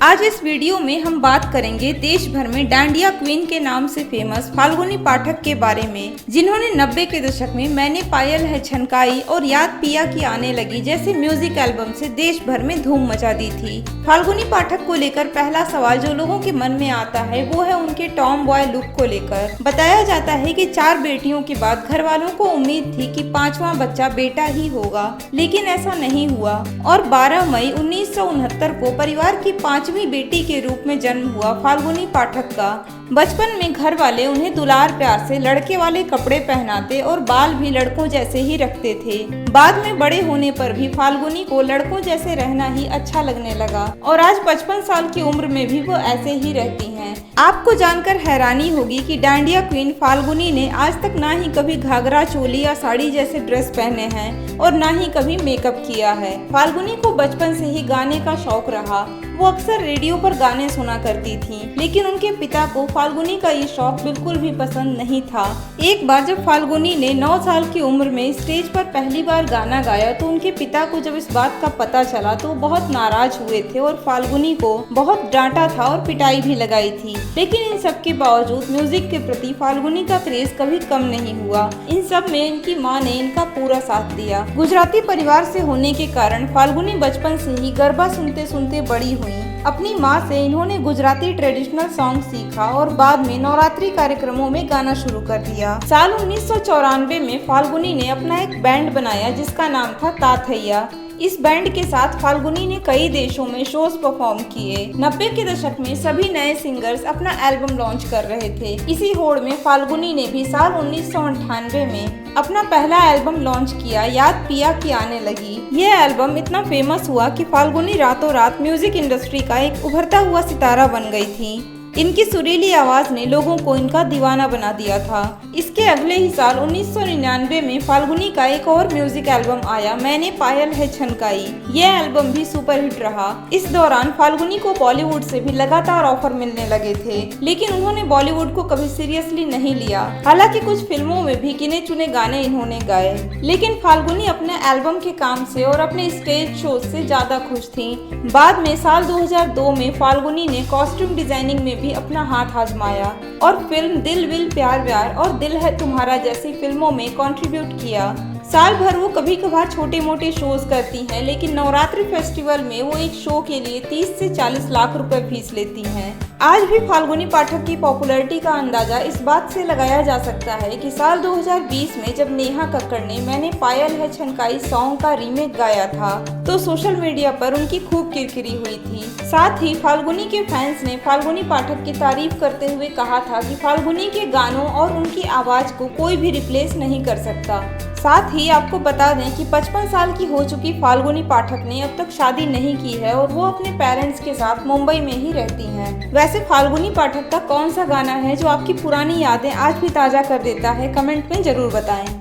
आज इस वीडियो में हम बात करेंगे देश भर में डांडिया क्वीन के नाम से फेमस फाल्गुनी पाठक के बारे में, जिन्होंने 90 के दशक में मैंने पायल है छनकाई और याद पिया की आने लगी जैसे म्यूजिक एल्बम से देश भर में धूम मचा दी थी। फाल्गुनी पाठक को लेकर पहला सवाल जो लोगों के मन में आता है वो है उनके टॉम बॉय लुक को लेकर। बताया जाता है कि 4 बेटियों के बाद घर वालों को उम्मीद थी कि 5वां बच्चा बेटा ही होगा, लेकिन ऐसा नहीं हुआ और 12 मई 1969 को परिवार की 5वीं बेटी के रूप में जन्म हुआ फाल्गुनी पाठक का। बचपन में घर वाले उन्हें दुलार प्यार से लड़के वाले कपड़े पहनाते और बाल भी लड़कों जैसे ही रखते थे। बाद में बड़े होने पर भी फाल्गुनी को लड़कों जैसे रहना ही अच्छा लगने लगा और आज 55 साल की उम्र में भी वो ऐसे ही रहती हैं। आपको जानकर हैरानी होगी कि डांडिया क्वीन फाल्गुनी ने आज तक ना ही कभी घाघरा चोली या साड़ी जैसे ड्रेस पहने हैं और ना ही कभी मेकअप किया है। फाल्गुनी को बचपन से ही गाने का शौक रहा। वो अक्सर रेडियो पर गाने सुना करती थी, लेकिन उनके पिता को फाल्गुनी का ये शौक बिल्कुल भी पसंद नहीं था। एक बार जब फाल्गुनी ने 9 साल की उम्र में स्टेज पर पहली बार गाना गाया तो उनके पिता को जब इस बात का पता चला तो वो बहुत नाराज हुए थे और फाल्गुनी को बहुत डांटा था और पिटाई भी लगाई थी। लेकिन इन सब के बावजूद म्यूजिक के प्रति फाल्गुनी का क्रेज कभी कम नहीं हुआ। इन सब में इनकी माँ ने इनका पूरा साथ दिया। गुजराती परिवार से होने के कारण फाल्गुनी बचपन से ही गरबा सुनते सुनते बड़ी हुई। अपनी माँ से इन्होंने गुजराती ट्रेडिशनल सॉन्ग सीखा और बाद में नवरात्रि कार्यक्रमों में गाना शुरू कर दिया। साल 1994 में फाल्गुनी ने अपना एक बैंड बनाया जिसका नाम था ताथैया। इस बैंड के साथ फाल्गुनी ने कई देशों में शोज परफॉर्म किए। 90 के दशक में सभी नए सिंगर्स अपना एल्बम लॉन्च कर रहे थे। इसी होड़ में फाल्गुनी ने भी साल 1998 में अपना पहला एल्बम लॉन्च किया, याद पिया की आने लगी। ये एल्बम इतना फेमस हुआ कि फाल्गुनी रातों रात म्यूजिक इंडस्ट्री का एक उभरता हुआ सितारा बन गई थी। इनकी सुरीली आवाज ने लोगों को इनका दीवाना बना दिया था। इसके अगले ही साल 1999 में फाल्गुनी का एक और म्यूजिक एल्बम आया, मैंने पायल है छनकाई। ये एल्बम भी सुपरहिट रहा। इस दौरान फाल्गुनी को बॉलीवुड से भी लगातार ऑफर मिलने लगे थे, लेकिन उन्होंने बॉलीवुड को कभी सीरियसली नहीं लिया। हालांकि कुछ फिल्मों में भी गिने चुने गाने इन्होंने गाए, लेकिन फाल्गुनी अपने एल्बम के काम से और अपने स्टेज शो से ज्यादा खुश थी। बाद में साल 2002 में फाल्गुनी ने कॉस्ट्यूम डिजाइनिंग में भी अपना हाथ आजमाया और फिल्म दिल विल प्यार व्यार और दिल है तुम्हारा जैसी फिल्मों में कंट्रीब्यूट किया। साल भर वो कभी कभार छोटे मोटे शोज करती हैं, लेकिन नवरात्रि फेस्टिवल में वो एक शो के लिए 30 से 40 लाख रुपए फीस लेती हैं। आज भी फाल्गुनी पाठक की पॉपुलैरिटी का अंदाजा इस बात से लगाया जा सकता है कि साल 2020 में जब नेहा कक्कड़ ने मैंने पायल है छनकाई सॉन्ग का रीमेक गाया था तो सोशल मीडिया पर उनकी खूब किरकिरी हुई थी। साथ ही फाल्गुनी के फैंस ने फाल्गुनी पाठक की तारीफ करते हुए कहा था कि फाल्गुनी के गानों और उनकी आवाज को कोई भी रिप्लेस नहीं कर सकता। साथ ही आपको बता दें कि 55 साल की हो चुकी फाल्गुनी पाठक ने अब तक शादी नहीं की है और वो अपने पेरेंट्स के साथ मुंबई में ही रहती हैं। वैसे फाल्गुनी पाठक का कौन सा गाना है जो आपकी पुरानी यादें आज भी ताजा कर देता है, कमेंट में जरूर बताएं।